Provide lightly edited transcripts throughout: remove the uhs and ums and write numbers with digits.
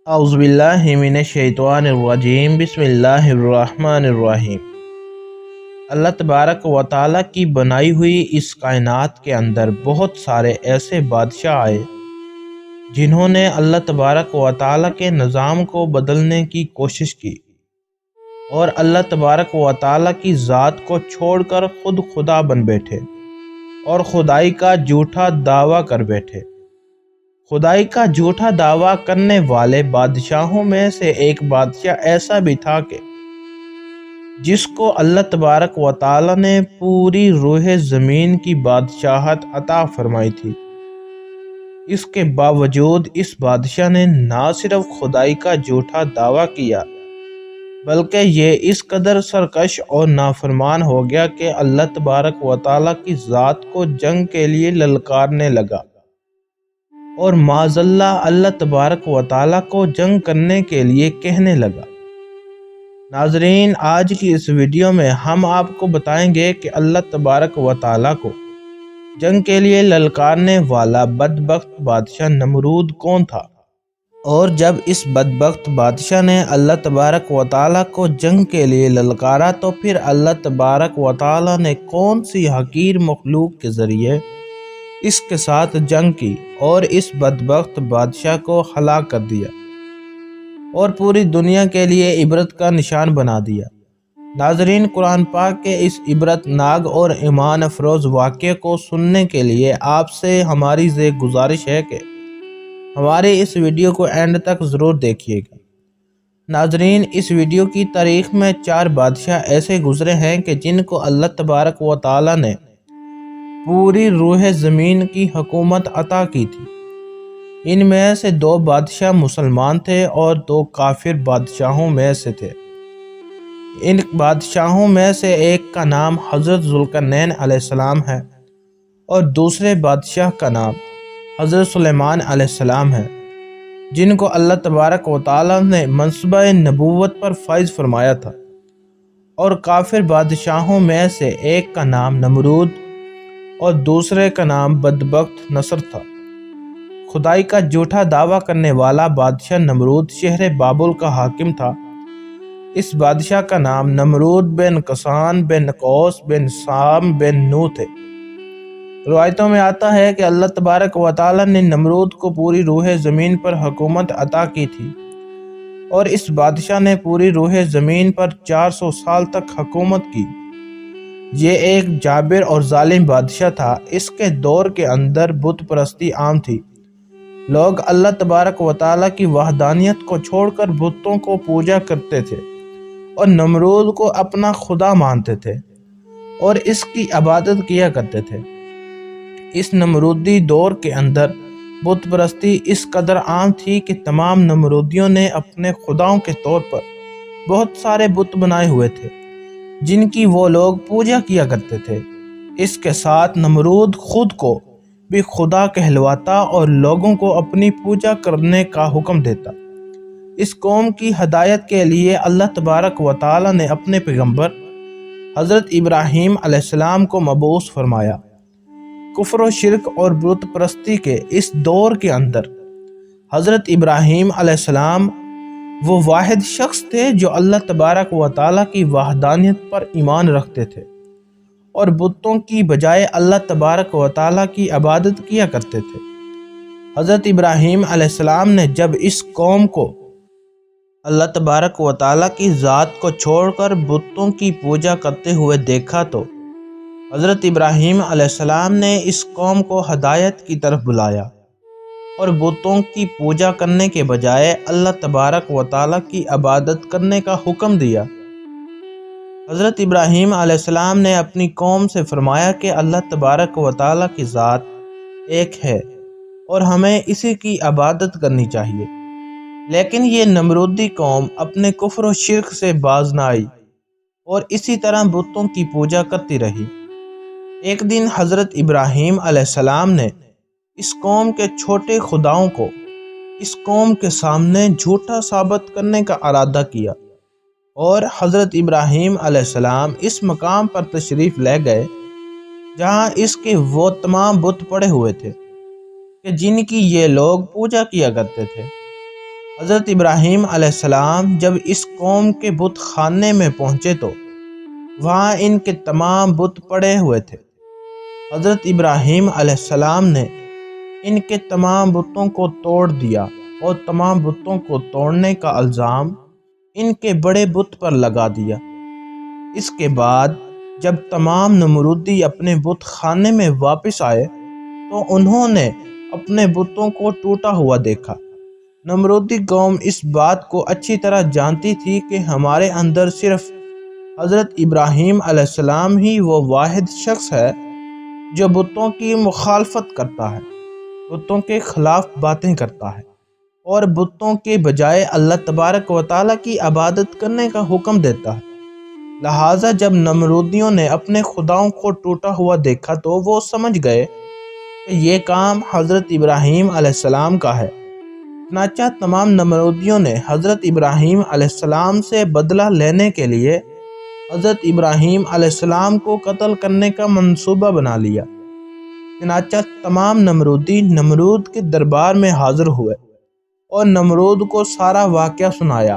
اعوذ باللہ من الشیطان الرجیم بسم اللہ الرحمن الرحیم۔ اللہ تبارک و تعالیٰ کی بنائی ہوئی اس کائنات کے اندر بہت سارے ایسے بادشاہ آئے جنہوں نے اللہ تبارک و تعالیٰ کے نظام کو بدلنے کی کوشش کی اور اللہ تبارک و تعالیٰ کی ذات کو چھوڑ کر خود خدا بن بیٹھے اور خدائی کا جھوٹا دعویٰ کر بیٹھے۔ خدائی کا جھوٹا دعویٰ کرنے والے بادشاہوں میں سے ایک بادشاہ ایسا بھی تھا کہ جس کو اللہ تبارک و تعالیٰ نے پوری روح زمین کی بادشاہت عطا فرمائی تھی۔ اس کے باوجود اس بادشاہ نے نہ صرف خدائی کا جھوٹا دعویٰ کیا بلکہ یہ اس قدر سرکش اور نافرمان ہو گیا کہ اللہ تبارک و تعالیٰ کی ذات کو جنگ کے لیے للکارنے لگا اور معاذ اللہ تبارک و تعالیٰ کو جنگ کرنے کے لیے کہنے لگا۔ ناظرین، آج کی اس ویڈیو میں ہم آپ کو بتائیں گے کہ اللہ تبارک و تعالیٰ کو جنگ کے لیے للکارنے والا بدبخت بادشاہ نمرود کون تھا، اور جب اس بدبخت بادشاہ نے اللہ تبارک و تعالیٰ کو جنگ کے لیے للکارا تو پھر اللہ تبارک و تعالیٰ نے کون سی حقیر مخلوق کے ذریعے اس کے ساتھ جنگ کی اور اس بدبخت بادشاہ کو ہلاک کر دیا اور پوری دنیا کے لیے عبرت کا نشان بنا دیا۔ ناظرین، قرآن پاک کے اس عبرت ناک اور ایمان افروز واقعے کو سننے کے لیے آپ سے ہماری گزارش ہے کہ ہمارے اس ویڈیو کو اینڈ تک ضرور دیکھیے گا۔ ناظرین، اس ویڈیو کی تاریخ میں 4 بادشاہ ایسے گزرے ہیں کہ جن کو اللہ تبارک و تعالیٰ نے پوری روح زمین کی حکومت عطا کی تھی۔ ان میں سے 2 بادشاہ مسلمان تھے اور 2 کافر بادشاہوں میں سے تھے۔ ان بادشاہوں میں سے ایک کا نام حضرت ذوالقرنین علیہ السلام ہے اور دوسرے بادشاہ کا نام حضرت سلیمان علیہ السلام ہے، جن کو اللہ تبارک و تعالیٰ نے منصبہ نبوت پر فائز فرمایا تھا۔ اور کافر بادشاہوں میں سے ایک کا نام نمرود اور دوسرے کا نام بدبخت نصر تھا۔ خدائی کا جھوٹا دعویٰ کرنے والا بادشاہ نمرود شہر بابل کا حاکم تھا۔ اس بادشاہ کا نام نمرود بن کسان بن قوس بن سام بن نو تھے۔ روایتوں میں آتا ہے کہ اللہ تبارک و تعالیٰ نے نمرود کو پوری روح زمین پر حکومت عطا کی تھی اور اس بادشاہ نے پوری روح زمین پر 400 سال تک حکومت کی۔ یہ ایک جابر اور ظالم بادشاہ تھا۔ اس کے دور کے اندر بت پرستی عام تھی۔ لوگ اللہ تبارک و تعالیٰ کی وحدانیت کو چھوڑ کر بتوں کو پوجا کرتے تھے اور نمرود کو اپنا خدا مانتے تھے اور اس کی عبادت کیا کرتے تھے۔ اس نمرودی دور کے اندر بت پرستی اس قدر عام تھی کہ تمام نمرودیوں نے اپنے خداؤں کے طور پر بہت سارے بت بنائے ہوئے تھے جن کی وہ لوگ پوجا کیا کرتے تھے۔ اس کے ساتھ نمرود خود کو بھی خدا کہلواتا اور لوگوں کو اپنی پوجا کرنے کا حکم دیتا۔ اس قوم کی ہدایت کے لیے اللہ تبارک و تعالیٰ نے اپنے پیغمبر حضرت ابراہیم علیہ السلام کو مبعوث فرمایا۔ کفر و شرک اور بت پرستی کے اس دور کے اندر حضرت ابراہیم علیہ السلام وہ واحد شخص تھے جو اللہ تبارک و تعالیٰ کی وحدانیت پر ایمان رکھتے تھے اور بتوں کی بجائے اللہ تبارک و تعالیٰ کی عبادت کیا کرتے تھے۔ حضرت ابراہیم علیہ السلام نے جب اس قوم کو اللہ تبارک و تعالیٰ کی ذات کو چھوڑ کر بتوں کی پوجا کرتے ہوئے دیکھا تو حضرت ابراہیم علیہ السلام نے اس قوم کو ہدایت کی طرف بلایا اور بتوں کی پوجا کرنے کے بجائے اللہ تبارک و تعالیٰ کی عبادت کرنے کا حکم دیا۔ حضرت ابراہیم علیہ السلام نے اپنی قوم سے فرمایا کہ اللہ تبارک و تعالیٰ کی ذات ایک ہے اور ہمیں اسی کی عبادت کرنی چاہیے، لیکن یہ نمرودی قوم اپنے کفر و شرک سے باز نہ آئی اور اسی طرح بتوں کی پوجا کرتی رہی۔ ایک دن حضرت ابراہیم علیہ السلام نے اس قوم کے چھوٹے خداؤں کو اس قوم کے سامنے جھوٹا ثابت کرنے کا ارادہ کیا اور حضرت ابراہیم علیہ السلام اس مقام پر تشریف لے گئے جہاں اس کے وہ تمام بت پڑے ہوئے تھے کہ جن کی یہ لوگ پوجا کیا کرتے تھے۔ حضرت ابراہیم علیہ السلام جب اس قوم کے بت خانے میں پہنچے تو وہاں ان کے تمام بت پڑے ہوئے تھے۔ حضرت ابراہیم علیہ السلام نے ان کے تمام بتوں کو توڑ دیا اور تمام بتوں کو توڑنے کا الزام ان کے بڑے بت پر لگا دیا۔ اس کے بعد جب تمام نمرودی اپنے بت خانے میں واپس آئے تو انہوں نے اپنے بتوں کو ٹوٹا ہوا دیکھا۔ نمرودی قوم اس بات کو اچھی طرح جانتی تھی کہ ہمارے اندر صرف حضرت ابراہیم علیہ السلام ہی وہ واحد شخص ہے جو بتوں کی مخالفت کرتا ہے، بتوں کے خلاف باتیں کرتا ہے اور بتوں کے بجائے اللہ تبارک و تعالیٰ کی عبادت کرنے کا حکم دیتا ہے۔ لہٰذا جب نمرودیوں نے اپنے خداؤں کو ٹوٹا ہوا دیکھا تو وہ سمجھ گئے کہ یہ کام حضرت ابراہیم علیہ السلام کا ہے۔ چنانچہ تمام نمرودیوں نے حضرت ابراہیم علیہ السلام سے بدلہ لینے کے لیے حضرت ابراہیم علیہ السلام کو قتل کرنے کا منصوبہ بنا لیا۔ چنانچہ تمام نمرودی نمرود کے دربار میں حاضر ہوئے اور نمرود کو سارا واقعہ سنایا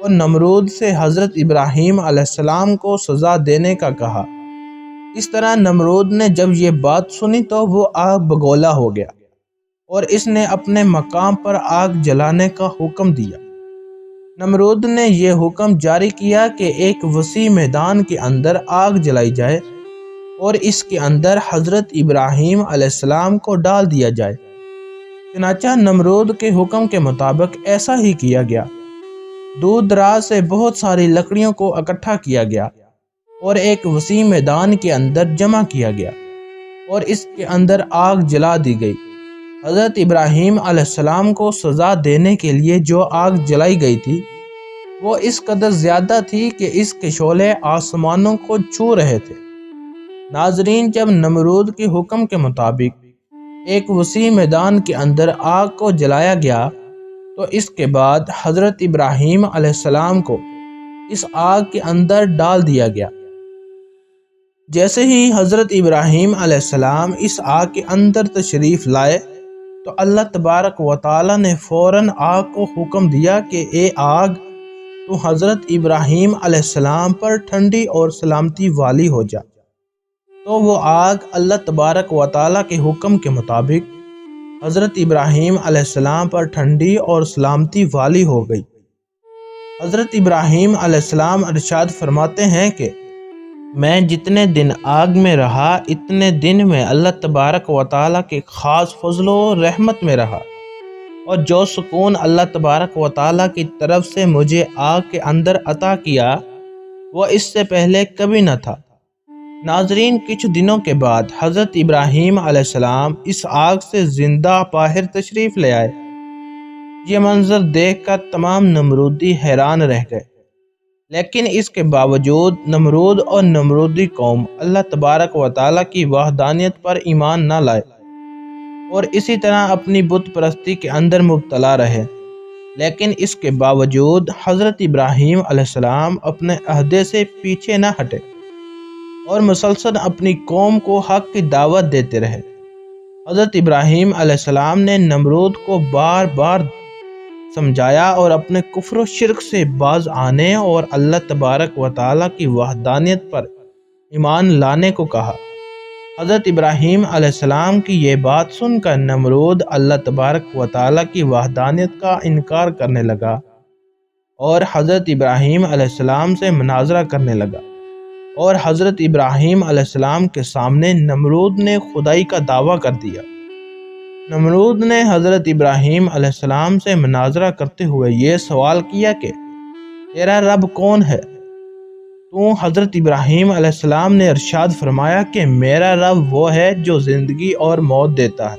اور نمرود سے حضرت ابراہیم علیہ السلام کو سزا دینے کا کہا۔ اس طرح نمرود نے جب یہ بات سنی تو وہ آگ بگولا ہو گیا اور اس نے اپنے مقام پر آگ جلانے کا حکم دیا۔ نمرود نے یہ حکم جاری کیا کہ ایک وسیع میدان کے اندر آگ جلائی جائے اور اس کے اندر حضرت ابراہیم علیہ السلام کو ڈال دیا جائے۔ چنانچہ نمرود کے حکم کے مطابق ایسا ہی کیا گیا۔ دور دراز سے بہت ساری لکڑیوں کو اکٹھا کیا گیا اور ایک وسیع میدان کے اندر جمع کیا گیا اور اس کے اندر آگ جلا دی گئی۔ حضرت ابراہیم علیہ السلام کو سزا دینے کے لیے جو آگ جلائی گئی تھی وہ اس قدر زیادہ تھی کہ اس کے شعلے آسمانوں کو چھو رہے تھے۔ ناظرین، جب نمرود کے حکم کے مطابق ایک وسیع میدان کے اندر آگ کو جلایا گیا تو اس کے بعد حضرت ابراہیم علیہ السلام کو اس آگ کے اندر ڈال دیا گیا۔ جیسے ہی حضرت ابراہیم علیہ السلام اس آگ کے اندر تشریف لائے تو اللہ تبارک و تعالیٰ نے فوراً آگ کو حکم دیا کہ اے آگ، تو حضرت ابراہیم علیہ السلام پر ٹھنڈی اور سلامتی والی ہو جا۔ تو وہ آگ اللہ تبارک و تعالیٰ کے حکم کے مطابق حضرت ابراہیم علیہ السلام پر ٹھنڈی اور سلامتی والی ہو گئی۔ حضرت ابراہیم علیہ السلام ارشاد فرماتے ہیں کہ میں جتنے دن آگ میں رہا اتنے دن میں اللہ تبارک و تعالیٰ کے خاص فضل و رحمت میں رہا، اور جو سکون اللہ تبارک و تعالیٰ کی طرف سے مجھے آگ کے اندر عطا کیا وہ اس سے پہلے کبھی نہ تھا۔ ناظرین، کچھ دنوں کے بعد حضرت ابراہیم علیہ السلام اس آگ سے زندہ باہر تشریف لے آئے۔ یہ منظر دیکھ کر تمام نمرودی حیران رہ گئے، لیکن اس کے باوجود نمرود اور نمرودی قوم اللہ تبارک و تعالیٰ کی وحدانیت پر ایمان نہ لائے اور اسی طرح اپنی بت پرستی کے اندر مبتلا رہے۔ لیکن اس کے باوجود حضرت ابراہیم علیہ السلام اپنے عہدے سے پیچھے نہ ہٹے اور مسلسل اپنی قوم کو حق کی دعوت دیتے رہے۔ حضرت ابراہیم علیہ السلام نے نمرود کو بار بار سمجھایا اور اپنے کفر و شرک سے باز آنے اور اللہ تبارک و تعالیٰ کی وحدانیت پر ایمان لانے کو کہا۔ حضرت ابراہیم علیہ السلام کی یہ بات سن کر نمرود اللہ تبارک و تعالیٰ کی وحدانیت کا انکار کرنے لگا اور حضرت ابراہیم علیہ السلام سے مناظرہ کرنے لگا، اور حضرت ابراہیم علیہ السلام کے سامنے نمرود نے خدائی کا دعویٰ کر دیا۔ نمرود نے حضرت ابراہیم علیہ السلام سے مناظرہ کرتے ہوئے یہ سوال کیا کہ تیرا رب کون ہے؟ تو حضرت ابراہیم علیہ السلام نے ارشاد فرمایا کہ میرا رب وہ ہے جو زندگی اور موت دیتا ہے۔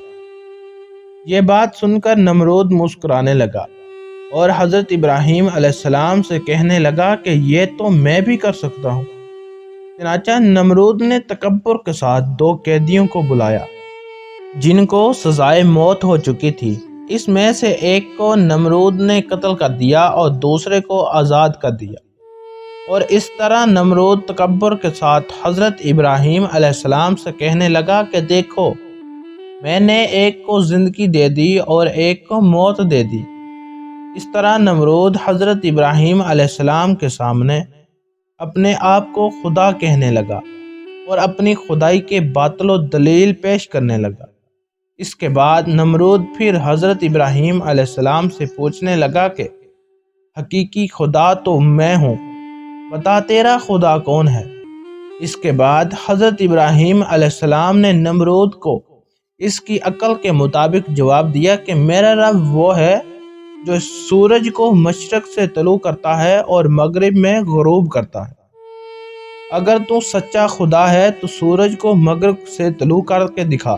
یہ بات سن کر نمرود مسکرانے لگا اور حضرت ابراہیم علیہ السلام سے کہنے لگا کہ یہ تو میں بھی کر سکتا ہوں۔ چنانچہ نمرود نے تکبر کے ساتھ 2 قیدیوں کو بلایا جن کو سزائے موت ہو چکی تھی۔ اس میں سے ایک کو نمرود نے قتل کر دیا اور دوسرے کو آزاد کر دیا، اور اس طرح نمرود تکبر کے ساتھ حضرت ابراہیم علیہ السلام سے کہنے لگا کہ دیکھو، میں نے ایک کو زندگی دے دی اور ایک کو موت دے دی، اس طرح نمرود حضرت ابراہیم علیہ السلام کے سامنے اپنے آپ کو خدا کہنے لگا اور اپنی خدائی کے باطل و دلیل پیش کرنے لگا۔ اس کے بعد نمرود پھر حضرت ابراہیم علیہ السلام سے پوچھنے لگا کہ حقیقی خدا تو میں ہوں، بتا تیرا خدا کون ہے؟ اس کے بعد حضرت ابراہیم علیہ السلام نے نمرود کو اس کی عقل کے مطابق جواب دیا کہ میرا رب وہ ہے جو سورج کو مشرق سے طلوع کرتا ہے اور مغرب میں غروب کرتا ہے۔ اگر تو سچا خدا ہے تو سورج کو مغرب سے طلوع کر کے دکھا۔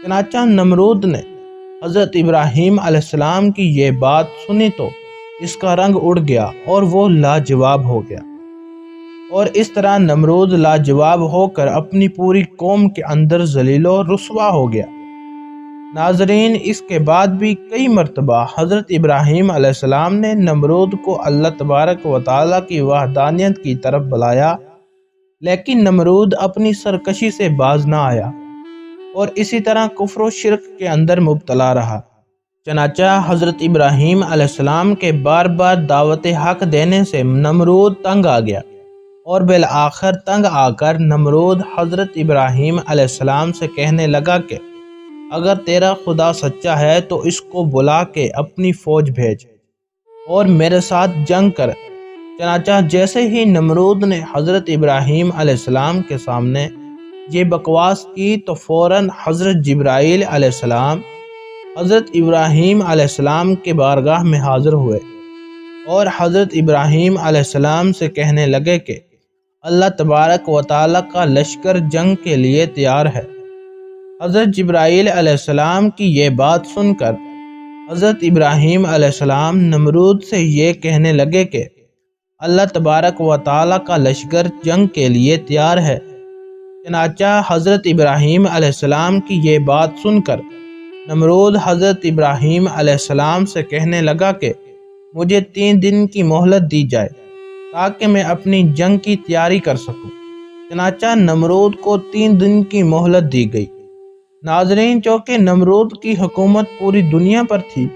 چنانچہ نمرود نے حضرت ابراہیم علیہ السلام کی یہ بات سنی تو اس کا رنگ اڑ گیا اور وہ لاجواب ہو گیا، اور اس طرح نمرود لاجواب ہو کر اپنی پوری قوم کے اندر ذلیل و رسوا ہو گیا۔ ناظرین، اس کے بعد بھی کئی مرتبہ حضرت ابراہیم علیہ السلام نے نمرود کو اللہ تبارک و تعالیٰ کی وحدانیت کی طرف بلایا، لیکن نمرود اپنی سرکشی سے باز نہ آیا اور اسی طرح کفر و شرک کے اندر مبتلا رہا۔ چنانچہ حضرت ابراہیم علیہ السلام کے بار بار دعوت حق دینے سے نمرود تنگ آ گیا، اور بالآخر تنگ آ کر نمرود حضرت ابراہیم علیہ السلام سے کہنے لگا کہ اگر تیرا خدا سچا ہے تو اس کو بلا کے اپنی فوج بھیج اور میرے ساتھ جنگ کر۔ چنانچہ جیسے ہی نمرود نے حضرت ابراہیم علیہ السلام کے سامنے یہ بکواس کی تو فوراً حضرت جبرائیل علیہ السلام حضرت ابراہیم علیہ السلام کے بارگاہ میں حاضر ہوئے اور حضرت ابراہیم علیہ السلام سے کہنے لگے کہ اللہ تبارک و تعالیٰ کا لشکر جنگ کے لیے تیار ہے۔ حضرت جبرائیل علیہ السلام کی یہ بات سن کر حضرت ابراہیم علیہ السلام نمرود سے یہ کہنے لگے کہ اللہ تبارک و تعالیٰ کا لشکر جنگ کے لیے تیار ہے۔ چنانچہ حضرت ابراہیم علیہ السلام کی یہ بات سن کر نمرود حضرت ابراہیم علیہ السلام سے کہنے لگا کہ مجھے 3 دن کی مہلت دی جائے تاکہ میں اپنی جنگ کی تیاری کر سکوں۔ چنانچہ نمرود کو 3 دن کی مہلت دی گئی۔ ناظرین، چونکہ نمرود کی حکومت پوری دنیا پر تھی،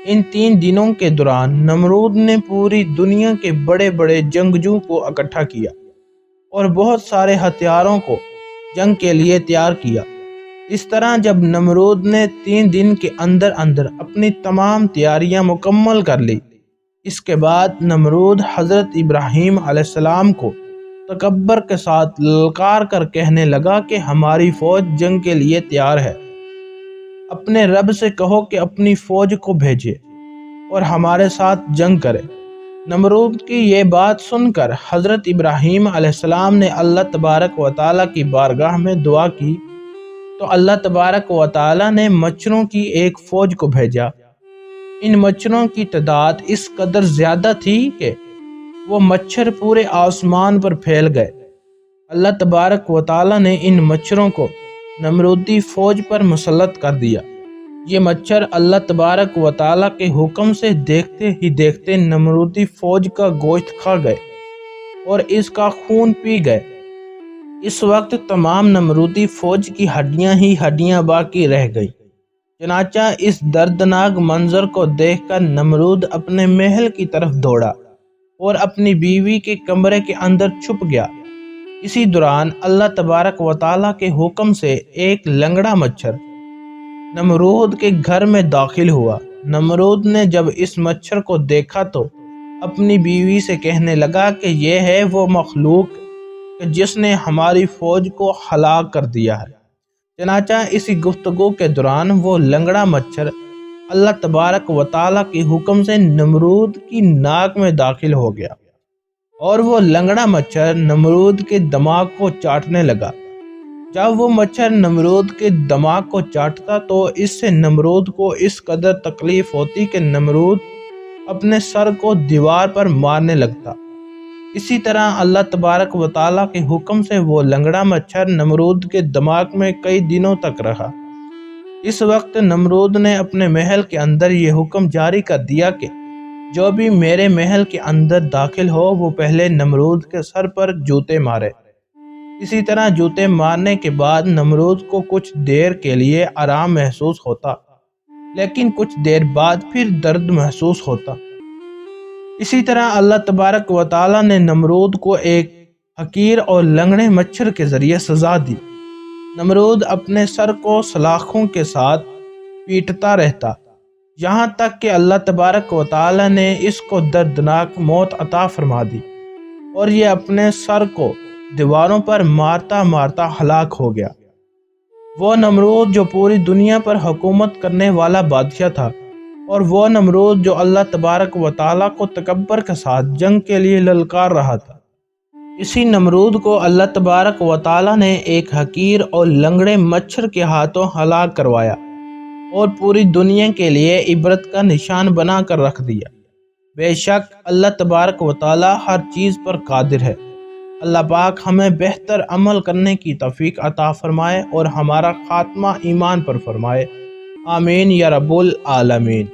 ان 3 دنوں کے دوران نمرود نے پوری دنیا کے بڑے بڑے جنگجو کو اکٹھا کیا اور بہت سارے ہتھیاروں کو جنگ کے لیے تیار کیا۔ اس طرح جب نمرود نے 3 دن کے اندر اندر اپنی تمام تیاریاں مکمل کر لی، اس کے بعد نمرود حضرت ابراہیم علیہ السلام کو تکبر کے ساتھ للکار کر کہنے لگا کہ ہماری فوج جنگ کے لیے تیار ہے، اپنے رب سے کہو کہ اپنی فوج کو بھیجے اور ہمارے ساتھ جنگ کرے۔ نمرود کی یہ بات سن کر حضرت ابراہیم علیہ السلام نے اللہ تبارک و تعالیٰ کی بارگاہ میں دعا کی تو اللہ تبارک و تعالیٰ نے مچھروں کی ایک فوج کو بھیجا۔ ان مچھروں کی تعداد اس قدر زیادہ تھی کہ وہ مچھر پورے آسمان پر پھیل گئے۔ اللہ تبارک و تعالیٰ نے ان مچھروں کو نمرودی فوج پر مسلط کر دیا۔ یہ مچھر اللہ تبارک و تعالیٰ کے حکم سے دیکھتے ہی دیکھتے نمرودی فوج کا گوشت کھا گئے اور اس کا خون پی گئے۔ اس وقت تمام نمرودی فوج کی ہڈیاں ہی ہڈیاں باقی رہ گئی۔ چنانچہ اس دردناک منظر کو دیکھ کر نمرود اپنے محل کی طرف دوڑا اور اپنی بیوی کے کمرے کے اندر چھپ گیا۔ اسی دوران اللہ تبارک و تعالیٰ کے حکم سے ایک لنگڑا مچھر نمرود کے گھر میں داخل ہوا۔ نمرود نے جب اس مچھر کو دیکھا تو اپنی بیوی سے کہنے لگا کہ یہ ہے وہ مخلوق جس نے ہماری فوج کو ہلاک کر دیا ہے۔ چنانچہ اسی گفتگو کے دوران وہ لنگڑا مچھر اللہ تبارک و تعالیٰ کے حکم سے نمرود کی ناک میں داخل ہو گیا اور وہ لنگڑا مچھر نمرود کے دماغ کو چاٹنے لگا۔ جب وہ مچھر نمرود کے دماغ کو چاٹتا تو اس سے نمرود کو اس قدر تکلیف ہوتی کہ نمرود اپنے سر کو دیوار پر مارنے لگتا۔ اسی طرح اللہ تبارک و تعالیٰ کے حکم سے وہ لنگڑا مچھر نمرود کے دماغ میں کئی دنوں تک رہا۔ اس وقت نمرود نے اپنے محل کے اندر یہ حکم جاری کر دیا کہ جو بھی میرے محل کے اندر داخل ہو وہ پہلے نمرود کے سر پر جوتے مارے۔ اسی طرح جوتے مارنے کے بعد نمرود کو کچھ دیر کے لیے آرام محسوس ہوتا لیکن کچھ دیر بعد پھر درد محسوس ہوتا۔ اسی طرح اللہ تبارک و تعالیٰ نے نمرود کو ایک حقیر اور لنگڑے مچھر کے ذریعے سزا دی۔ نمرود اپنے سر کو سلاخوں کے ساتھ پیٹتا رہتا، یہاں تک کہ اللہ تبارک و تعالیٰ نے اس کو دردناک موت عطا فرما دی اور یہ اپنے سر کو دیواروں پر مارتا مارتا ہلاک ہو گیا۔ وہ نمرود جو پوری دنیا پر حکومت کرنے والا بادشاہ تھا، اور وہ نمرود جو اللہ تبارک و تعالیٰ کو تکبر کے ساتھ جنگ کے لیے للکار رہا تھا۔ اسی نمرود کو اللہ تبارک و تعالیٰ نے ایک حقیر اور لنگڑے مچھر کے ہاتھوں ہلاک کروایا اور پوری دنیا کے لیے عبرت کا نشان بنا کر رکھ دیا۔ بے شک اللہ تبارک و تعالیٰ ہر چیز پر قادر ہے۔ اللہ پاک ہمیں بہتر عمل کرنے کی توفیق عطا فرمائے اور ہمارا خاتمہ ایمان پر فرمائے۔ آمین یا رب العالمین۔